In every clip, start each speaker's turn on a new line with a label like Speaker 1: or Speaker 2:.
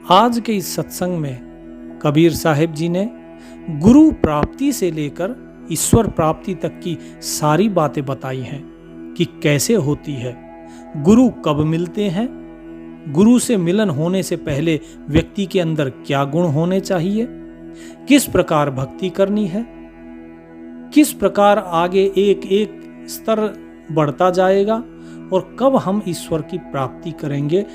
Speaker 1: आज के इस सत्संग में कबीर साहिब जी ने गुरु प्राप्ति से लेकर ईश्वर प्राप्ति तक की सारी बातें बताई हैं कि कैसे होती है, गुरु कब मिलते हैं, गुरु से मिलन होने से पहले व्यक्ति के अंदर क्या गुण होने चाहिए, किस प्रकार भक्ति करनी है, किस प्रकार आगे एक एक स्तर बढ़ता जाएगा और कब हम ईश्वर की प्राप्ति करेंगे।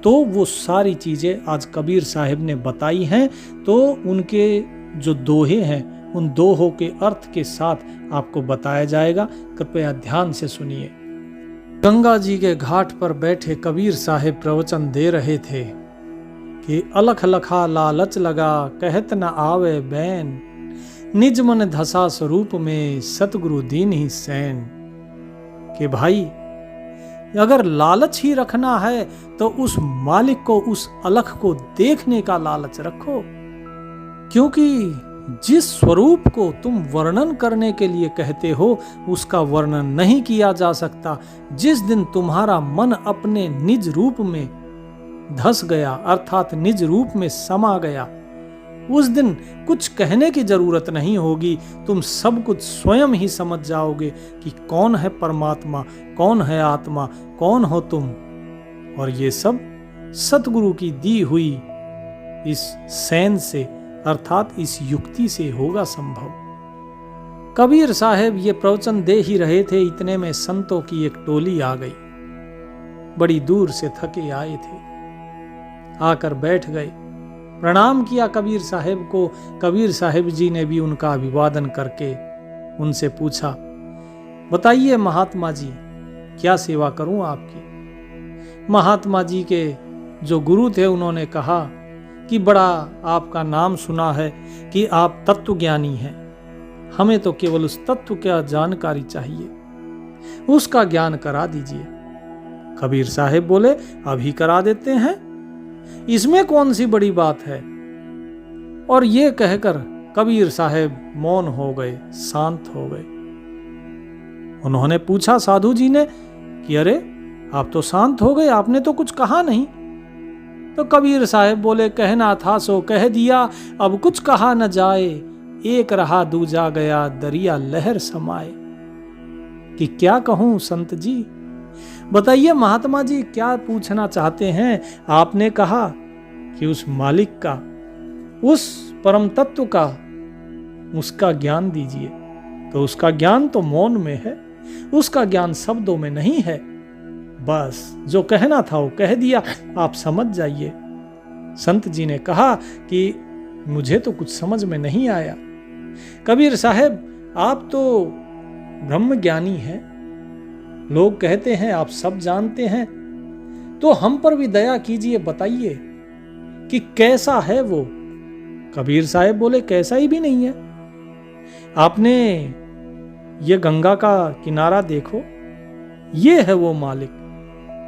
Speaker 1: तो वो सारी चीजें आज कबीर साहिब ने बताई हैं। तो उनके जो दोहे हैं उन दोहों के अर्थ के साथ आपको बताया जाएगा। कृपया ध्यान से सुनिए। गंगा जी के घाट पर बैठे कबीर साहिब प्रवचन दे रहे थे कि अलख लखा लालच लगा कहत न आवे बैन, निज मन धसा स्वरूप में सतगुरु दीन ही सैन। कि भाई अगर लालच ही रखना है तो उस मालिक को, उस अलख को देखने का लालच रखो, क्योंकि जिस स्वरूप को तुम वर्णन करने के लिए कहते हो उसका वर्णन नहीं किया जा सकता। जिस दिन तुम्हारा मन अपने निज रूप में धस गया अर्थात निज रूप में समा गया, उस दिन कुछ कहने की जरूरत नहीं होगी। तुम सब कुछ स्वयं ही समझ जाओगे कि कौन है परमात्मा, कौन है आत्मा, कौन हो तुम। और ये सब सतगुरु की दी हुई इस सैन से अर्थात इस युक्ति से होगा संभव। कबीर साहब ये प्रवचन दे ही रहे थे, इतने में संतों की एक टोली आ गई। बड़ी दूर से थके आए थे, आकर बैठ गए, प्रणाम किया कबीर साहब को। कबीर साहब जी ने भी उनका अभिवादन करके उनसे पूछा, बताइए महात्मा जी क्या सेवा करूं आपकी। महात्मा जी के जो गुरु थे उन्होंने कहा कि बड़ा आपका नाम सुना है कि आप तत्व ज्ञानी हैं, हमें तो केवल उस तत्व की जानकारी चाहिए, उसका ज्ञान करा दीजिए। कबीर साहब बोले, अभी करा देते हैं, इसमें कौन सी बड़ी बात है। और ये कहकर कबीर साहब मौन हो गए, शांत हो गए। उन्होंने पूछा साधु जी ने कि अरे आप तो शांत हो गए, आपने तो कुछ कहा नहीं। तो कबीर साहब बोले, कहना था सो कह दिया, अब कुछ कहा न जाए, एक रहा दूजा गया दरिया लहर समाए। कि क्या कहूं संत जी, बताइए महात्मा जी क्या पूछना चाहते हैं। आपने कहा कि उस मालिक का, उस परम तत्व का, उसका ज्ञान दीजिए। तो उसका ज्ञान तो मौन में है, उसका ज्ञान शब्दों में नहीं है। बस जो कहना था वो कह दिया, आप समझ जाइए। संत जी ने कहा कि मुझे तो कुछ समझ में नहीं आया। कबीर साहब आप तो ब्रह्म ज्ञानी हैं, लोग कहते हैं आप सब जानते हैं, तो हम पर भी दया कीजिए, बताइए कि कैसा है वो। कबीर साहब बोले, कैसा ही भी नहीं है। आपने ये गंगा का किनारा देखो, ये है वो मालिक।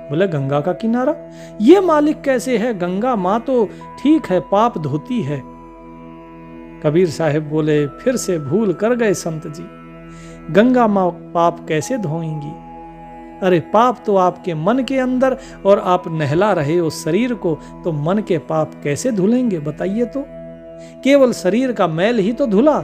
Speaker 1: बोले, गंगा का किनारा, ये मालिक कैसे है? गंगा माँ तो ठीक है, पाप धोती है। कबीर साहब बोले, फिर से भूल कर गए संत जी, गंगा माँ पाप कैसे धोएंगी? अरे पाप तो आपके मन के अंदर, और आप नहला रहे हो शरीर को, तो मन के पाप कैसे धुलेंगे बताइए तो। केवल शरीर का मैल ही तो धुला,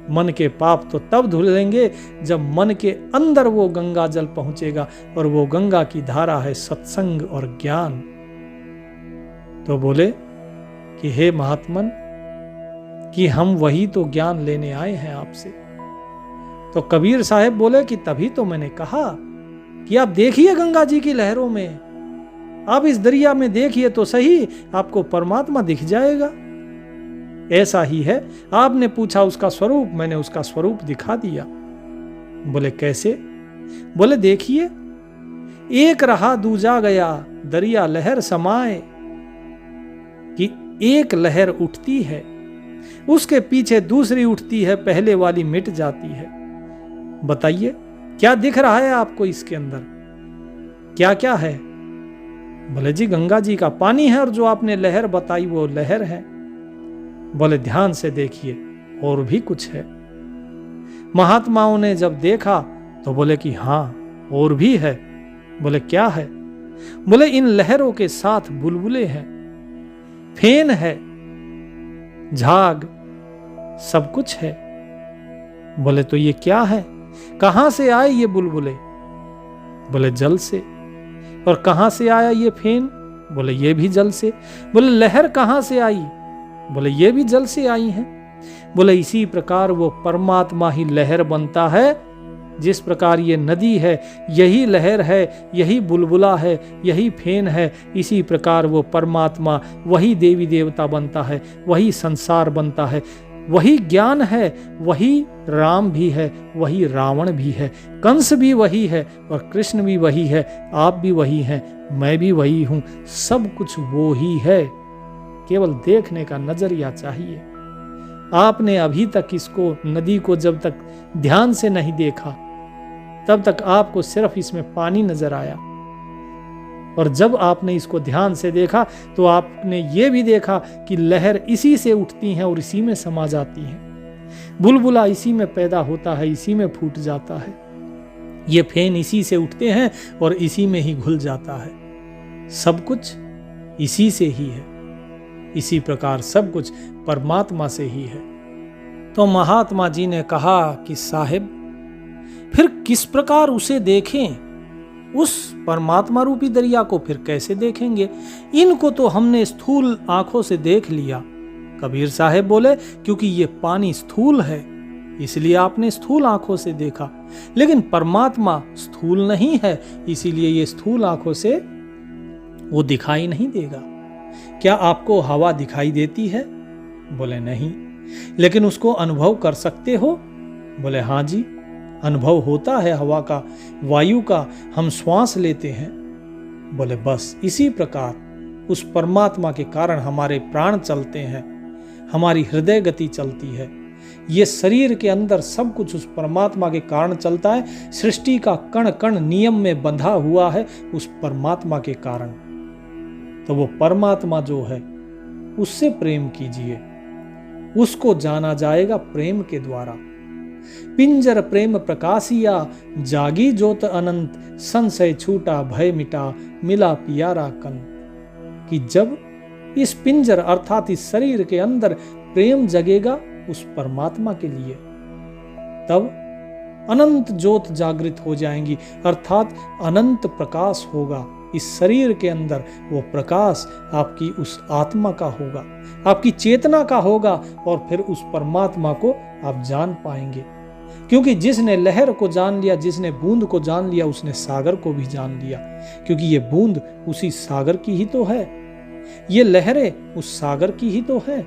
Speaker 1: मन के पाप तो तब धुलेंगे जब मन के अंदर वो गंगा जल पहुंचेगा, और वो गंगा की धारा है सत्संग और ज्ञान। तो बोले कि हे महात्मन, कि हम वही तो ज्ञान लेने आए हैं आपसे। तो कबीर साहब बोले कि तभी तो मैंने कहा कि आप देखिए गंगा जी की लहरों में, आप इस दरिया में देखिए तो सही, आपको परमात्मा दिख जाएगा। ऐसा ही है, आपने पूछा उसका स्वरूप, मैंने उसका स्वरूप दिखा दिया। बोले कैसे? बोले देखिए, एक रहा दूजा गया दरिया लहर समाए। कि एक लहर उठती है, उसके पीछे दूसरी उठती है, पहले वाली मिट जाती है। बताइए क्या दिख रहा है आपको इसके अंदर, क्या क्या है? बोले जी गंगा जी का पानी है, और जो आपने लहर बताई वो लहर है। बोले ध्यान से देखिए और भी कुछ है। महात्माओं ने जब देखा तो बोले कि हाँ और भी है। बोले क्या है? बोले इन लहरों के साथ बुलबुले हैं, फेन है, झाग, सब कुछ है। बोले तो ये क्या है? कहां से आए ये बुलबुले? बोले जल से। और कहां से आया ये फेन? बोले ये भी जल से। बोले लहर कहां से आई? बोले ये भी जल से आई है। बोले इसी प्रकार वो परमात्मा ही लहर बनता है। जिस प्रकार ये नदी है, यही लहर है, यही बुलबुला है, यही फेन है, इसी प्रकार वो परमात्मा वही देवी देवता बनता है, वही संसार बनता है, वही ज्ञान है, वही राम भी है, वही रावण भी है, कंस भी वही है और कृष्ण भी वही है, आप भी वही हैं, मैं भी वही हूं, सब कुछ वो ही है। केवल देखने का नजरिया चाहिए। आपने अभी तक इसको, नदी को जब तक ध्यान से नहीं देखा, तब तक आपको सिर्फ इसमें पानी नजर आया। और जब आपने इसको ध्यान से देखा तो आपने ये भी देखा कि लहर इसी से उठती हैं और इसी में समा जाती हैं। बुलबुला इसी में पैदा होता है, इसी में फूट जाता है। ये फेन इसी से उठते हैं और इसी में ही घुल जाता है। सब कुछ इसी से ही है। इसी प्रकार सब कुछ परमात्मा से ही है। तो महात्मा जी ने कहा कि साहिब, फिर किस प्रकार उसे देखें? उस परमात्मा रूपी दरिया को फिर कैसे देखेंगे? इनको तो हमने स्थूल आंखों से देख लिया। कबीर साहब बोले, क्योंकि ये पानी स्थूल है, इसलिए आपने स्थूल आंखों से देखा। लेकिन परमात्मा स्थूल नहीं है, इसीलिए ये स्थूल आंखों से वो दिखाई नहीं देगा। क्या आपको हवा दिखाई देती है? बोले नहीं। लेकिन उसको अनुभव कर सकते हो? बोले हाँ जी, अनुभव होता है हवा का, वायु का, हम श्वास लेते हैं। बोले बस इसी प्रकार उस परमात्मा के कारण हमारे प्राण चलते हैं, हमारी हृदय गति चलती है। ये शरीर के अंदर सब कुछ उस परमात्मा के कारण चलता है। सृष्टि का कण कण नियम में बंधा हुआ है उस परमात्मा के कारण। तो वो परमात्मा जो है, उससे प्रेम कीजिए, उसको जाना जाएगा प्रेम के द्वारा। पिंजर प्रेम प्रकाशिया, जागी जोत अनंत, संशय छूटा भय मिटा, मिला पियारा कंत। कि जब इस पिंजर अर्थात इस शरीर के अंदर प्रेम जगेगा उस परमात्मा के लिए, तब अनंत ज्योत जागृत हो जाएंगी, अर्थात अनंत प्रकाश होगा इस शरीर के अंदर। वो प्रकाश आपकी उस आत्मा का होगा, आपकी चेतना का होगा, और फिर उस परमात्मा को आप जान पाएंगे। क्योंकि जिसने लहर को जान लिया, जिसने बूंद को जान लिया, उसने सागर को भी जान लिया। क्योंकि ये बूंद उसी सागर की ही तो है, ये लहरें उस सागर की ही तो है।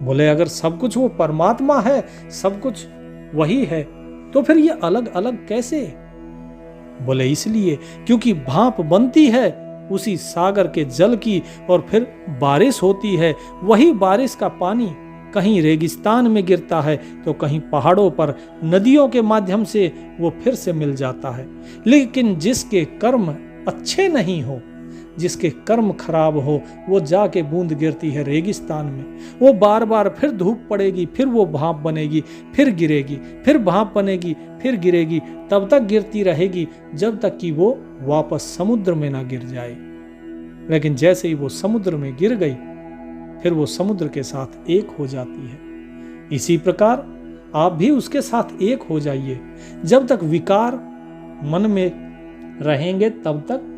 Speaker 1: बोले अगर सब कुछ वो परमात्मा है, सब कुछ वही है, तो फिर ये अलग अलग कैसे? बोले इसलिए क्योंकि भाप बनती है उसी सागर के जल की, और फिर बारिश होती है। वही बारिश का पानी कहीं रेगिस्तान में गिरता है तो कहीं पहाड़ों पर, नदियों के माध्यम से वो फिर से मिल जाता है। लेकिन जिसके कर्म अच्छे नहीं हो, जिसके कर्म खराब हो, वो जाके बूंद गिरती है रेगिस्तान में। वो बार बार फिर धूप पड़ेगी, फिर वो भाप बनेगी, फिर गिरेगी, फिर भाप बनेगी, फिर गिरेगी, तब तक गिरती रहेगी जब तक कि वो वापस समुद्र में ना गिर जाए। लेकिन जैसे ही वो समुद्र में गिर गई, फिर वो समुद्र के साथ एक हो जाती है। इसी प्रकार आप भी उसके साथ एक हो जाइए। जब तक विकार मन में रहेंगे, तब तक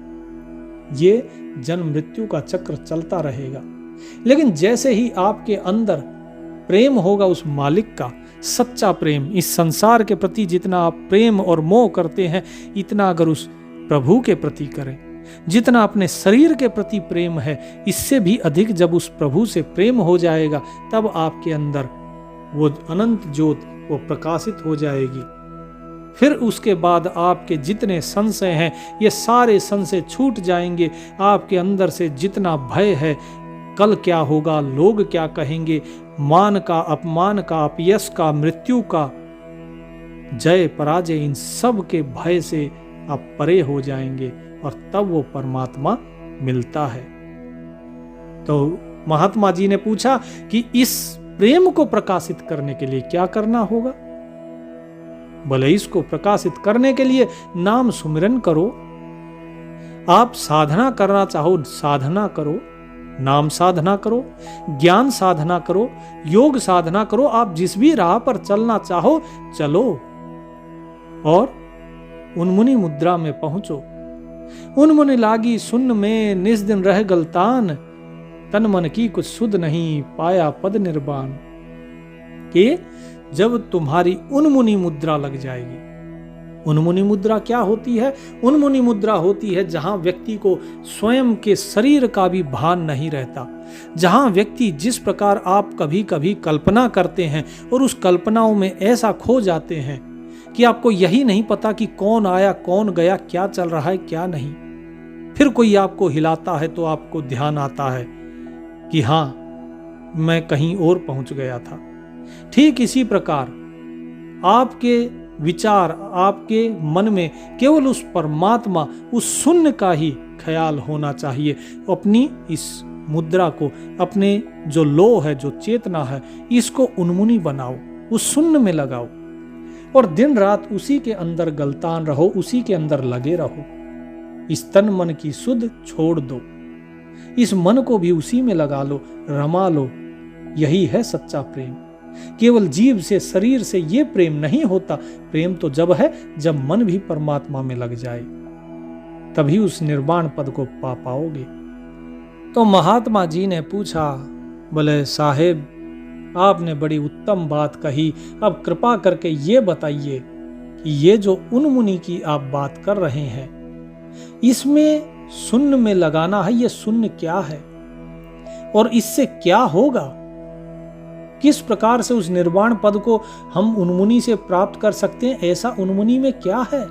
Speaker 1: ये जन्म मृत्यु का चक्र चलता रहेगा। लेकिन जैसे ही आपके अंदर प्रेम होगा उस मालिक का, सच्चा प्रेम, इस संसार के प्रति जितना आप प्रेम और मोह करते हैं, इतना अगर उस प्रभु के प्रति करें, जितना अपने शरीर के प्रति प्रेम है, इससे भी अधिक जब उस प्रभु से प्रेम हो जाएगा, तब आपके अंदर वो अनंत ज्योत वो प्रकाशित हो जाएगी। फिर उसके बाद आपके जितने संशय हैं, ये सारे संशय छूट जाएंगे। आपके अंदर से जितना भय है, कल क्या होगा, लोग क्या कहेंगे, मान का, अपमान का, अपयश का, मृत्यु का, जय पराजय, इन सब के भय से आप परे हो जाएंगे, और तब वो परमात्मा मिलता है। तो महात्मा जी ने पूछा कि इस प्रेम को प्रकाशित करने के लिए क्या करना होगा? बोले इसको प्रकाशित करने के लिए नाम सुमिरन करो। आप साधना करना चाहो, साधना करो। नाम साधना करो, ज्ञान साधना करो, योग साधना करो, आप जिस भी राह पर चलना चाहो चलो और उन्मुनि मुद्रा में पहुंचो। उन्मुनि लागी सुन्न में निज दिन रह गलतान, तन मन की कुछ सुध नहीं पाया पद निर्वाण। कि जब तुम्हारी उन्मुनि मुद्रा लग जाएगी। उन्मुनि मुद्रा क्या होती है? उन्मुनि मुद्रा होती है जहां व्यक्ति को स्वयं के शरीर का भी भान नहीं रहता, जहां व्यक्ति जिस प्रकार आप कभी कभी कल्पना करते हैं और उस कल्पनाओं में ऐसा खो जाते हैं कि आपको यही नहीं पता कि कौन आया कौन गया, क्या चल रहा है क्या नहीं। फिर कोई आपको हिलाता है तो आपको ध्यान आता है कि हाँ मैं कहीं और पहुंच गया था। ठीक इसी प्रकार आपके विचार, आपके मन में केवल उस परमात्मा, उस शून्य का ही ख्याल होना चाहिए। अपनी इस मुद्रा को, अपने जो लो है, जो चेतना है, इसको उन्मुनि बनाओ, उस शून्य में लगाओ और दिन रात उसी के अंदर गलतान रहो, उसी के अंदर लगे रहो। इस तन मन की सुध छोड़ दो, इस मन को भी उसी में लगा लो, रमा लो। यही है सच्चा प्रेम। केवल जीव से, शरीर से ये प्रेम नहीं होता। प्रेम तो जब है जब मन भी परमात्मा में लग जाए, तभी उस निर्वाण पद को पा पाओगे। तो महात्मा जी ने पूछा, बोले साहेब आपने बड़ी उत्तम बात कही, अब कृपा करके ये बताइए कि ये जो उन्मुनि की आप बात कर रहे हैं, इसमें शून्य में लगाना है, ये शून्य क्या है और इससे क्या होगा? किस प्रकार से उस निर्वाण पद को हम उन्मुनि से प्राप्त कर सकते हैं? ऐसा उन्मुनि में क्या है?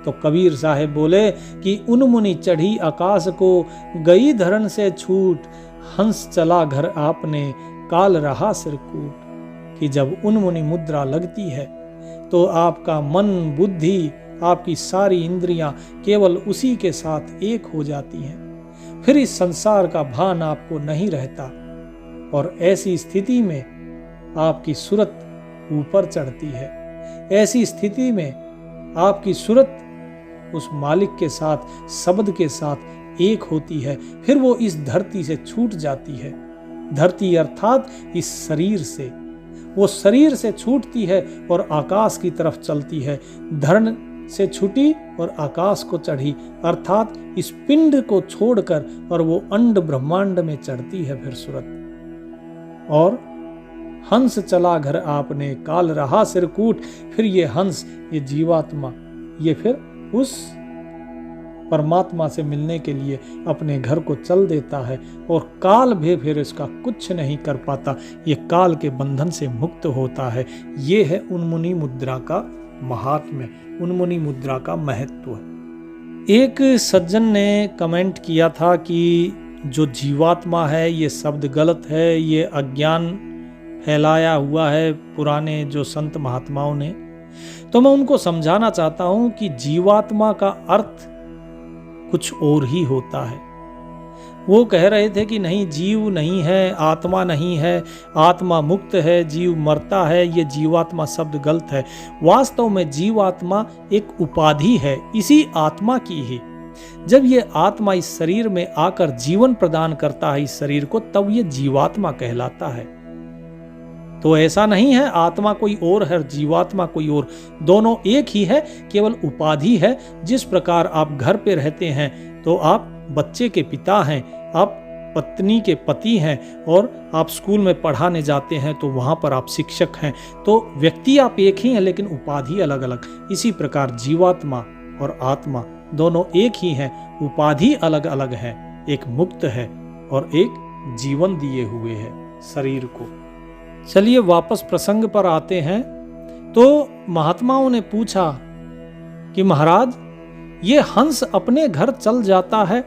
Speaker 1: तो कबीर साहेब बोले कि उन्मुनि चढ़ी आकाश को, गई धरन से छूट, हंस चला घर आपने, काल रहा सिरकूट। कि जब उन्मुनि मुद्रा लगती है तो आपका मन, बुद्धि, आपकी सारी इंद्रियां केवल उसी के साथ एक हो जाती हैं। फिर इस संसार का भान आपको नहीं रहता और ऐसी स्थिति में आपकी सूरत ऊपर चढ़ती है। ऐसी स्थिति में आपकी सूरत उस मालिक के साथ, शब्द के साथ एक होती है। फिर वो इस धरती से छूट जाती है। धरती अर्थात इस शरीर से, वो शरीर से छूटती है और आकाश की तरफ चलती है। धरण से छूटी और आकाश को चढ़ी, अर्थात इस पिंड को छोड़कर, और वो अंड ब्रह्मांड में चढ़ती है फिर सूरत। और हंस चला घर आपने, काल रहा सिरकूट। फिर ये हंस, ये जीवात्मा, ये फिर उस परमात्मा से मिलने के लिए अपने घर को चल देता है और काल भी फिर इसका कुछ नहीं कर पाता। ये काल के बंधन से मुक्त होता है। ये है उन्मुनि मुद्रा का महात्म्य, उन्मुनि मुद्रा का महत्व। एक सज्जन ने कमेंट किया था कि जो जीवात्मा है ये शब्द गलत है, ये अज्ञान फैलाया हुआ है पुराने जो संत महात्माओं ने। तो मैं उनको समझाना चाहता हूं कि जीवात्मा का अर्थ कुछ और ही होता है। वो कह रहे थे कि नहीं, जीव नहीं है, आत्मा नहीं है, आत्मा मुक्त है, जीव मरता है, ये जीवात्मा शब्द गलत है। वास्तव में जीवात्मा एक उपाधि है इसी आत्मा की ही। जब ये आत्मा इस शरीर में आकर जीवन प्रदान करता है इस शरीर को, तब ये जीवात्मा कहलाता है। तो ऐसा नहीं है आत्मा कोई और है, जीवात्मा कोई और, दोनों एक ही है, केवल उपाधि है। जिस प्रकार आप घर पे रहते हैं तो आप बच्चे के पिता हैं, आप पत्नी के पति हैं, और आप स्कूल में पढ़ाने जाते हैं तो वहाँ पर आप शिक्षक हैं। तो व्यक्ति आप एक ही हैं लेकिन उपाधि अलग अलग। इसी प्रकार जीवात्मा और आत्मा दोनों एक ही हैं, उपाधि अलग अलग है। एक मुक्त है और एक जीवन दिए हुए है शरीर को। चलिए वापस प्रसंग पर आते हैं। तो महात्माओं ने पूछा कि महाराज ये हंस अपने घर चल जाता है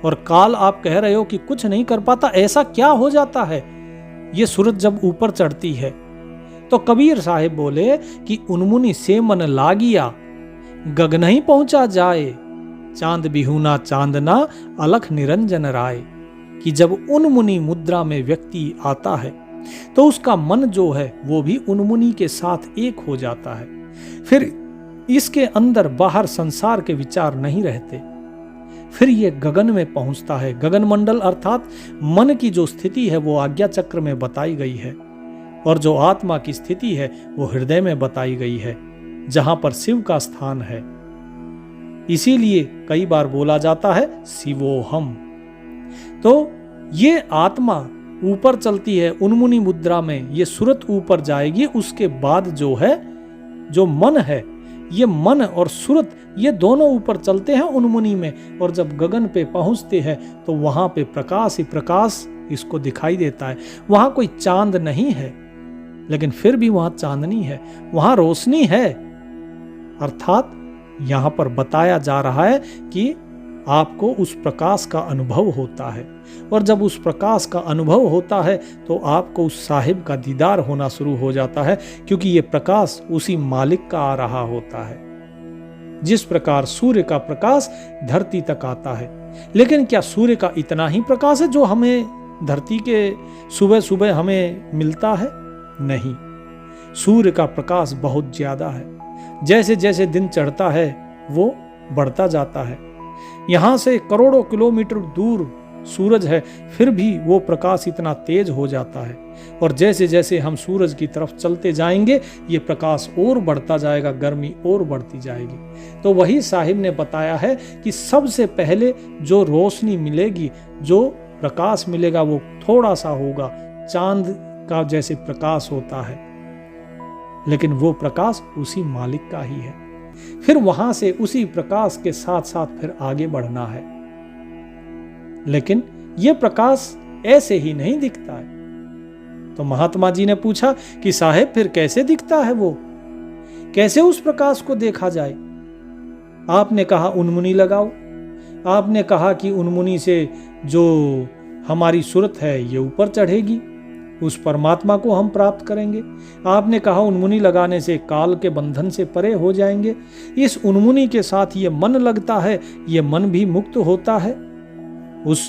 Speaker 1: और काल आप कह रहे हो कि कुछ नहीं कर पाता, ऐसा क्या हो जाता है ये सूरज जब ऊपर चढ़ती है? तो कबीर साहिब बोले कि उन्मुनि से मन लागिया, गगन ही पहुंचा जाए, चांद बिहुना चांदना अलख निरंजन राय। कि जब उन्मुनि मुद्रा में व्यक्ति आता है तो उसका मन जो है वो भी उन्मुनि के साथ एक हो जाता है। फिर इसके अंदर बाहर संसार के विचार नहीं रहते। फिर ये गगन में पहुंचता है। गगन मंडल अर्थात मन की जो स्थिति है वो आज्ञा चक्र में बताई गई है, और जो आत्मा की स्थिति है वो हृदय में बताई गई है, जहां पर शिव का स्थान है। इसीलिए कई बार बोला जाता है शिवोहम। तो ये आत्मा ऊपर चलती है उन्मुनि मुद्रा में, ये सुरत ऊपर जाएगी। उसके बाद जो है, जो मन है, ये मन और सुरत ये दोनों ऊपर चलते हैं उन्मुनि में, और जब गगन पे पहुंचते हैं तो वहां पे प्रकाश ही प्रकाश इसको दिखाई देता है। वहां कोई चांद नहीं है, लेकिन फिर भी वहां चांदनी है, वहां रोशनी है। अर्थात यहां पर बताया जा रहा है कि आपको उस प्रकाश का अनुभव होता है, और जब उस प्रकाश का अनुभव होता है तो आपको उस साहिब का दीदार होना शुरू हो जाता है, क्योंकि ये प्रकाश उसी मालिक का आ रहा होता है। जिस प्रकार सूर्य का प्रकाश धरती तक आता है, लेकिन क्या सूर्य का इतना ही प्रकाश है जो हमें धरती के सुबह सुबह हमें मिलता है? नहीं, सूर्य का प्रकाश बहुत ज्यादा है। जैसे जैसे दिन चढ़ता है वो बढ़ता जाता है। यहां से करोड़ों किलोमीटर दूर सूरज है, फिर भी वो प्रकाश इतना तेज हो जाता है, और जैसे जैसे हम सूरज की तरफ चलते जाएंगे ये प्रकाश और बढ़ता जाएगा, गर्मी और बढ़ती जाएगी। तो वही साहिब ने बताया है कि सबसे पहले जो रोशनी मिलेगी, जो प्रकाश मिलेगा वो थोड़ा सा होगा, चांद का जैसे प्रकाश होता है, लेकिन वो प्रकाश उसी मालिक का ही है। फिर वहां से उसी प्रकाश के साथ साथ फिर आगे बढ़ना है, लेकिन यह प्रकाश ऐसे ही नहीं दिखता है। तो महात्मा जी ने पूछा कि साहेब फिर कैसे दिखता है वो, कैसे उस प्रकाश को देखा जाए? आपने कहा उन्मुनी लगाओ, आपने कहा कि उन्मुनी से जो हमारी सूरत है ये ऊपर चढ़ेगी, उस परमात्मा को हम प्राप्त करेंगे। आपने कहा उन्मुनी लगाने से काल के बंधन से परे हो जाएंगे। इस उन्मुनी के साथ ये मन लगता है, ये मन भी मुक्त होता है, उस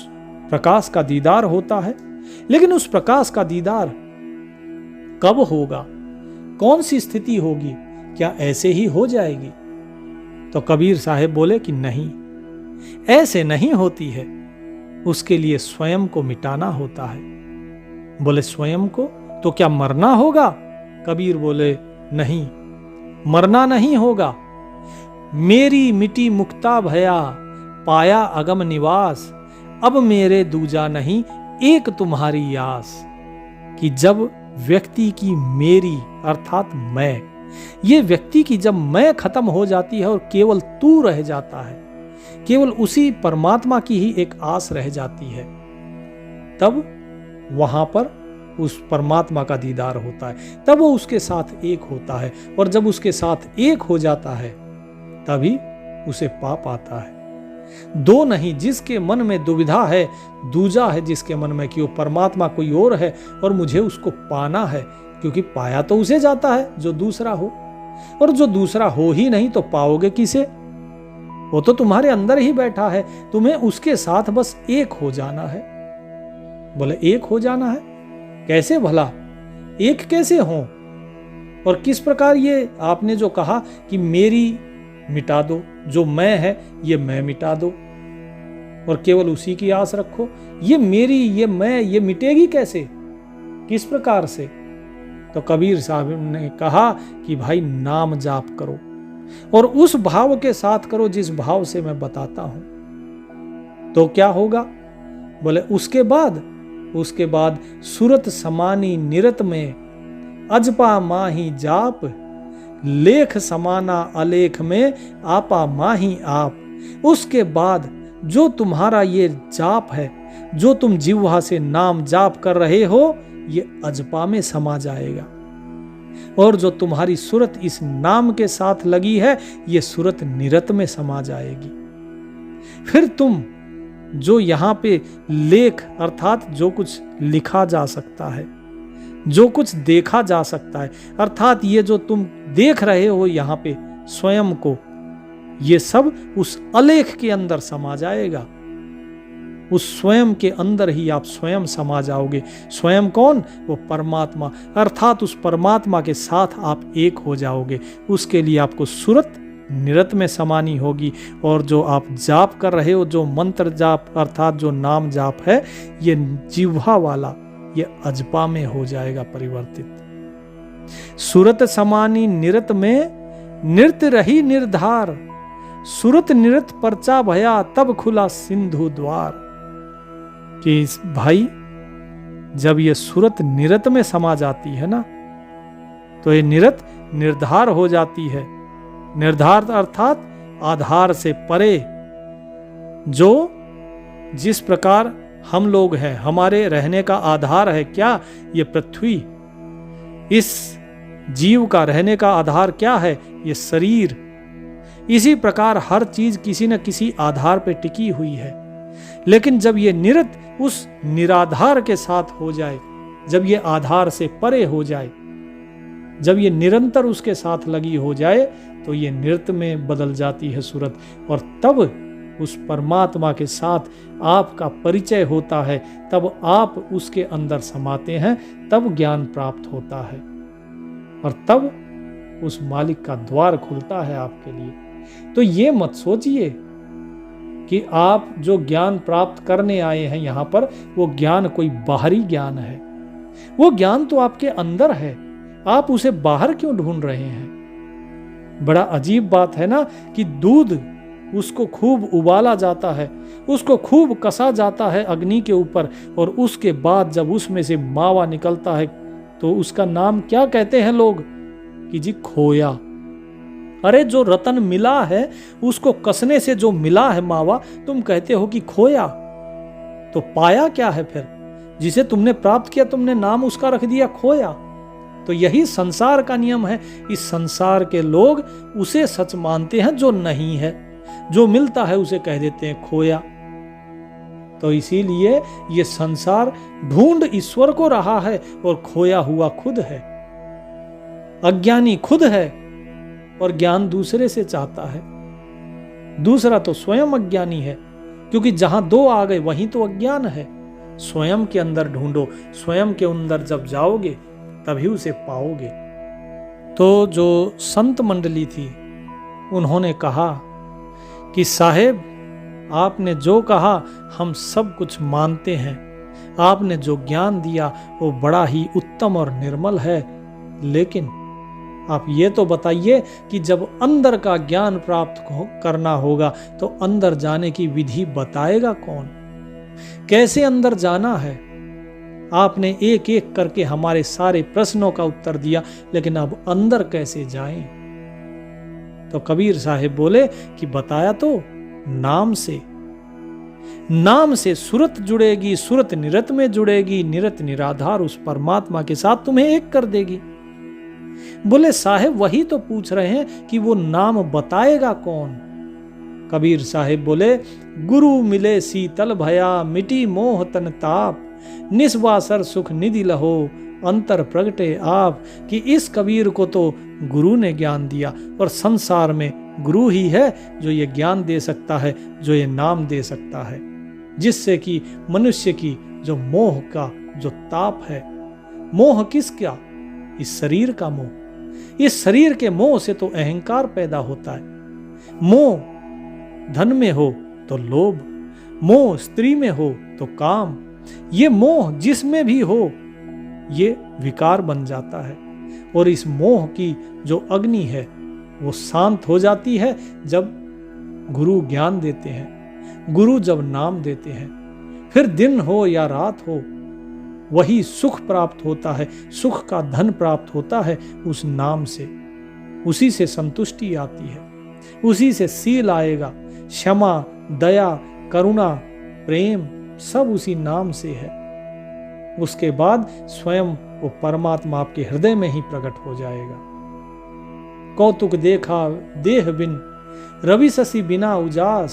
Speaker 1: प्रकाश का दीदार होता है। लेकिन उस प्रकाश का दीदार कब होगा, कौन सी स्थिति होगी, क्या ऐसे ही हो जाएगी? तो कबीर साहब बोले कि नहीं, ऐसे नहीं होती है, उसके लिए स्वयं को मिटाना होता है। बोले स्वयं को, तो क्या मरना होगा? कबीर बोले नहीं, मरना नहीं होगा। मेरी मिटी मुक्ता भया, पाया अगम निवास, अब मेरे दूजा नहीं एक तुम्हारी आस। कि जब व्यक्ति की मेरी अर्थात मैं, ये व्यक्ति की जब मैं खत्म हो जाती है और केवल तू रह जाता है, केवल उसी परमात्मा की ही एक आस रह जाती है, तब वहां पर उस परमात्मा का दीदार होता है, तब वो उसके साथ एक होता है। और जब उसके साथ एक हो जाता है तभी उसे पा पाता है। दो नहीं, जिसके मन में दुविधा है, दूजा है जिसके मन में कि वो परमात्मा कोई और है और मुझे उसको पाना है, क्योंकि पाया तो उसे जाता है जो दूसरा हो, और जो दूसरा हो ही नहीं तो पाओगे किसे? वो तो तुम्हारे अंदर ही बैठा है, तुम्हें उसके साथ बस एक हो जाना है। बोले एक हो जाना है कैसे भला, एक कैसे हो? और किस प्रकार? ये आपने जो कहा कि मेरी मिटा दो, जो मैं है ये मैं मिटा दो और केवल उसी की आस रखो, ये मेरी, ये मैं, ये मिटेगी कैसे, किस प्रकार से? तो कबीर साहब ने कहा कि भाई नाम जाप करो, और उस भाव के साथ करो जिस भाव से मैं बताता हूं। तो क्या होगा? बोले उसके बाद सुरत समानी निरत में, अजपा माही जाप, लेख समाना अलेख में, आपा माही आप। उसके बाद जो तुम्हारा ये जाप है, जो तुम जिह्वा से नाम जाप कर रहे हो, ये अजपा में समा जाएगा, और जो तुम्हारी सुरत इस नाम के साथ लगी है, ये सुरत निरत में समा जाएगी। फिर तुम जो यहाँ पे लेख अर्थात जो कुछ लिखा जा सकता है, जो कुछ देखा जा सकता है, अर्थात ये जो तुम देख रहे हो यहाँ पे स्वयं को, ये सब उस अलेख के अंदर समा जाएगा। उस स्वयं के अंदर ही आप स्वयं समा जाओगे। स्वयं कौन? वो परमात्मा, अर्थात उस परमात्मा के साथ आप एक हो जाओगे। उसके लिए आपको सुरत निरत में समानी होगी, और जो आप जाप कर रहे हो, जो मंत्र जाप अर्थात जो नाम जाप है, ये जिह्वा वाला, ये अजपा में हो जाएगा परिवर्तित। सुरत समानी निरत में नृत्य रही निर्धार, सुरत निरत परचा भया तब खुला सिंधु द्वार। कि भाई जब ये सुरत निरत में समा जाती है ना, तो ये निरत निर्धार हो जाती है। निर्धार अर्थात आधार से परे, जो जिस प्रकार हम लोग हैं, हमारे रहने का आधार है क्या? ये पृथ्वी। इस जीव का रहने का आधार क्या है? ये शरीर। इसी प्रकार हर चीज किसी न किसी आधार पे टिकी हुई है। लेकिन जब ये निरत उस निराधार के साथ हो जाए, जब ये आधार से परे हो जाए, जब ये निरंतर उसके साथ लगी हो जाए, तो ये नृत्य में बदल जाती है सूरत, और तब उस परमात्मा के साथ आपका परिचय होता है, तब आप उसके अंदर समाते हैं, तब ज्ञान प्राप्त होता है, और तब उस मालिक का द्वार खुलता है आपके लिए। तो ये मत सोचिए कि आप जो ज्ञान प्राप्त करने आए हैं यहाँ पर, वो ज्ञान कोई बाहरी ज्ञान है। वो ज्ञान तो आपके अंदर है, आप उसे बाहर क्यों ढूंढ रहे हैं? बड़ा अजीब बात है ना कि दूध, उसको खूब उबाला जाता है, उसको खूब कसा जाता है अग्नि के ऊपर, और उसके बाद जब उसमें से मावा निकलता है, तो उसका नाम क्या कहते हैं लोग? कि जी खोया। अरे जो रतन मिला है, उसको कसने से जो मिला है मावा, तुम कहते हो कि खोया। तो पाया क्या है फिर? जिसे तुमने प्राप्त किया, तुमने नाम उसका रख दिया खोया। तो यही संसार का नियम है। इस संसार के लोग उसे सच मानते हैं जो नहीं है, जो मिलता है उसे कह देते हैं खोया। तो इसीलिए ये संसार ढूंढ ईश्वर को रहा है, और खोया हुआ खुद है। अज्ञानी खुद है, और ज्ञान दूसरे से चाहता है। दूसरा तो स्वयं अज्ञानी है, क्योंकि जहां दो आ गए वहीं तो अज्ञान है। स्वयं के अंदर ढूंढो, स्वयं के अंदर जब जाओगे तभी उसे पाओगे। तो जो संत मंडली थी, उन्होंने कहा कि साहेब, आपने जो कहा हम सब कुछ मानते हैं, आपने जो ज्ञान दिया वो बड़ा ही उत्तम और निर्मल है, लेकिन आप ये तो बताइए कि जब अंदर का ज्ञान प्राप्त करना होगा, तो अंदर जाने की विधि बताएगा कौन? कैसे अंदर जाना है? आपने एक एक करके हमारे सारे प्रश्नों का उत्तर दिया, लेकिन अब अंदर कैसे जाएं? तो कबीर साहिब बोले कि बताया तो नाम से। नाम से सुरत जुड़ेगी, सुरत निरत में जुड़ेगी, निरत निराधार उस परमात्मा के साथ तुम्हें एक कर देगी। बोले साहेब वही तो पूछ रहे हैं कि वो नाम बताएगा कौन? कबीर साहिब बोले, गुरु मिले शीतल भया, मिटी मोह तन ताप, निस्वासर सुख निधि लहो, अंतर प्रगटे आप। कि इस कबीर को तो गुरु ने ज्ञान दिया, और संसार में गुरु ही है जो ये ज्ञान दे सकता है, जो ये नाम दे सकता है, जिससे कि मनुष्य की जो मोह का जो ताप है, मोह किसका? इस शरीर का मोह। इस शरीर के मोह से तो अहंकार पैदा होता है। मोह धन में हो तो लोभ, मोह स्त्री में हो तो काम, ये मोह जिसमें भी हो ये विकार बन जाता है। और इस मोह की जो अग्नि है वो शांत हो जाती है जब गुरु ज्ञान देते हैं, गुरु जब नाम देते हैं। फिर दिन हो या रात हो, वही सुख प्राप्त होता है, सुख का धन प्राप्त होता है उस नाम से। उसी से संतुष्टि आती है, उसी से शील आएगा, क्षमा, दया, करुणा, प्रेम सब उसी नाम से है। उसके बाद स्वयं वो परमात्मा आपके हृदय में ही प्रकट हो जाएगा। कौतुक देखा देह बिन, रवि शशि बिना उजास,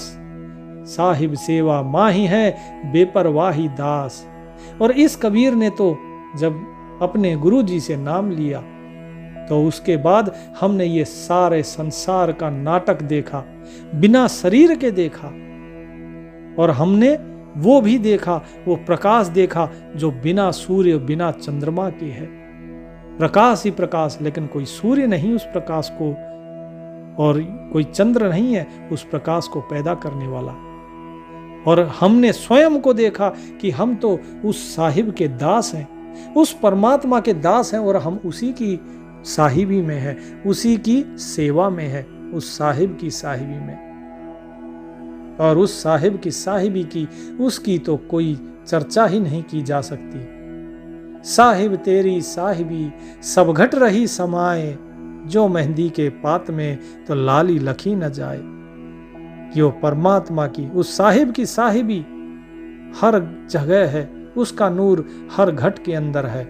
Speaker 1: साहिब सेवा माही है बेपरवाही दास। और इस कबीर ने तो जब अपने गुरु जी से नाम लिया, तो उसके बाद हमने ये सारे संसार का नाटक देखा, बिना शरीर के देखा, और हमने वो भी देखा, वो प्रकाश देखा जो बिना सूर्य बिना चंद्रमा के है। प्रकाश ही प्रकाश, लेकिन कोई सूर्य नहीं उस प्रकाश को और कोई चंद्र नहीं है उस प्रकाश को पैदा करने वाला। और हमने स्वयं को देखा कि हम तो उस साहिब के दास हैं, उस परमात्मा के दास हैं, और हम उसी की साहिबी में है, उसी की सेवा में है, उस साहिब की साहिबी में। और उस साहिब की साहिबी की, उसकी तो कोई चर्चा ही नहीं की जा सकती। साहिब तेरी साहिबी सब घट रही समाए, जो मेहंदी के पात में तो लाली लखी न जाए। कि वो परमात्मा की, उस साहिब की साहिबी हर जगह है, उसका नूर हर घट के अंदर है।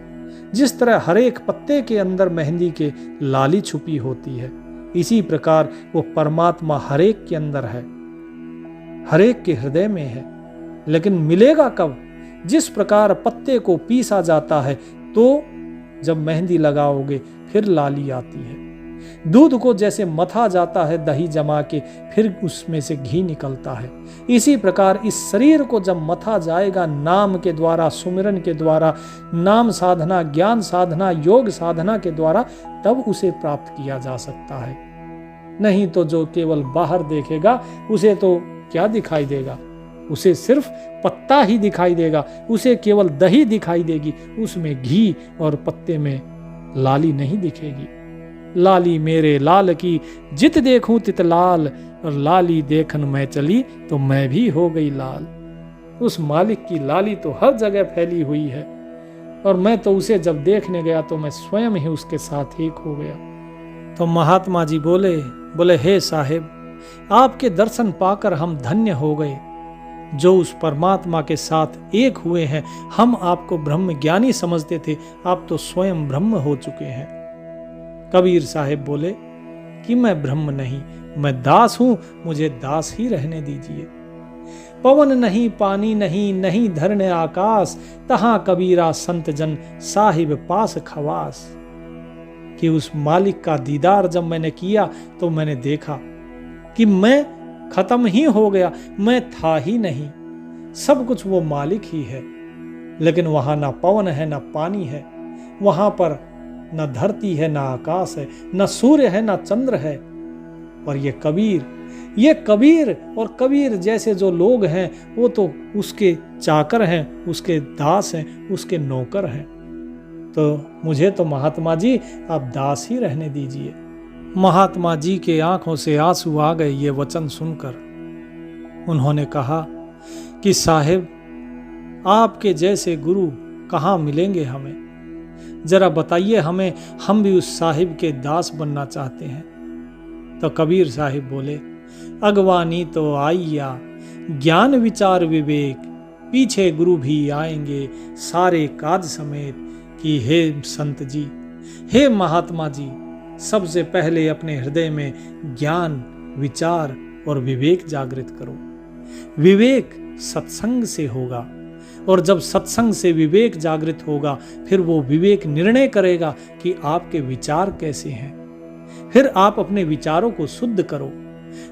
Speaker 1: जिस तरह हर एक पत्ते के अंदर मेहंदी के लाली छुपी होती है, इसी प्रकार वो परमात्मा हर एक के अंदर है, हर एक के हृदय में है। लेकिन मिलेगा कब? जिस प्रकार पत्ते को पीसा जाता है तो जब मेहंदी लगाओगे फिर लाली आती है। दूध को जैसे मथा जाता है दही जमा के, फिर उसमें से घी निकलता है। इसी प्रकार इस शरीर को जब मथा जाएगा नाम के द्वारा, सुमिरन के द्वारा, नाम साधना, ज्ञान साधना, योग साधना के द्वारा, तब उसे प्राप्त किया जा सकता है। नहीं तो जो केवल बाहर देखेगा उसे तो क्या दिखाई देगा? उसे सिर्फ पत्ता ही दिखाई देगा, उसे केवल दही दिखाई देगी, उसमें घी और पत्ते में लाली नहीं दिखेगी। लाली मेरे लाल की जित देखूं तित लाल, और लाली देखन मैं चली तो मैं भी हो गई लाल। उस मालिक की लाली तो हर जगह फैली हुई है, और मैं तो उसे जब देखने गया तो मैं स्वयं ही उसके साथ एक हो गया। तो महात्मा जी बोले हे साहिब, आपके दर्शन पाकर हम धन्य हो गए। जो उस परमात्मा के साथ एक हुए हैं, हम आपको ब्रह्म ज्ञानी समझते थे, आप तो स्वयं ब्रह्म हो चुके हैं। कबीर साहिब बोले कि मैं ब्रह्म नहीं, मैं दास हूं, मुझे दास ही रहने दीजिए। पवन नहीं, पानी नहीं, नहीं धरने आकाश, तहां कबीरा संत जन साहिब पास खवास। कि उस मालिक का दीदार जब मैंने किया तो मैंने देखा कि मैं खत्म ही हो गया, मैं था ही नहीं, सब कुछ वो मालिक ही है। लेकिन वहां ना पवन है, ना पानी है, वहां पर न धरती है, ना आकाश है, न सूर्य है, ना चंद्र है। और ये कबीर और कबीर जैसे जो लोग हैं वो तो उसके चाकर हैं, उसके दास हैं, उसके नौकर हैं। तो मुझे तो महात्मा जी आप दास ही रहने दीजिए। महात्मा जी के आंखों से आंसू आ गए ये वचन सुनकर। उन्होंने कहा कि साहिब, आपके जैसे गुरु कहाँ मिलेंगे हमें? जरा बताइए हमें, हम भी उस साहिब के दास बनना चाहते हैं। तो कबीर साहिब बोले, अगवानी तो आइया, ज्ञान विचार विवेक, पीछे गुरु भी आएंगे सारे काज समेत। कि हे संत जी, हे महात्मा जी, सबसे पहले अपने हृदय में ज्ञान, विचार और विवेक जागृत करो। विवेक सत्संग से होगा, और जब सत्संग से विवेक जागृत होगा फिर वो विवेक निर्णय करेगा कि आपके विचार कैसे हैं। फिर आप अपने विचारों को शुद्ध करो।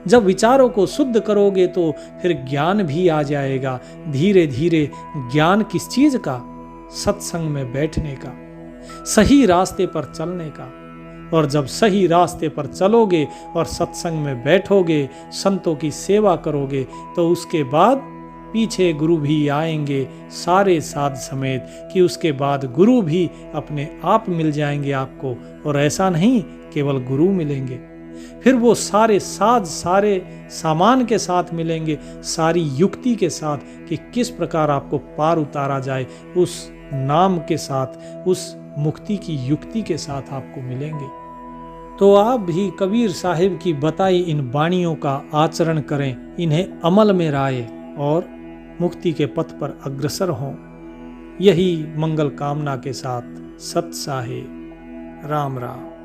Speaker 1: जब विचारों को शुद्ध करोगे तो फिर ज्ञान भी आ जाएगा। धीरे धीरे ज्ञान किस चीज का? सत्संग में बैठने का, सही रास्ते पर चलने का। और जब सही रास्ते पर चलोगे और सत्संग में बैठोगे, संतों की सेवा करोगे, तो उसके बाद पीछे गुरु भी आएंगे सारे साध समेत। कि उसके बाद गुरु भी अपने आप मिल जाएंगे आपको। और ऐसा नहीं केवल गुरु मिलेंगे, फिर वो सारे साध, सारे सामान के साथ मिलेंगे, सारी युक्ति के साथ कि किस प्रकार आपको पार उतारा जाए। उस नाम के साथ, उस मुक्ति की युक्ति के साथ आपको मिलेंगे। तो आप भी कबीर साहिब की बताई इन वाणियों का आचरण करें, इन्हें अमल में लाएं और मुक्ति के पथ पर अग्रसर हों। यही मंगल कामना के साथ सत साहिब। राम राम।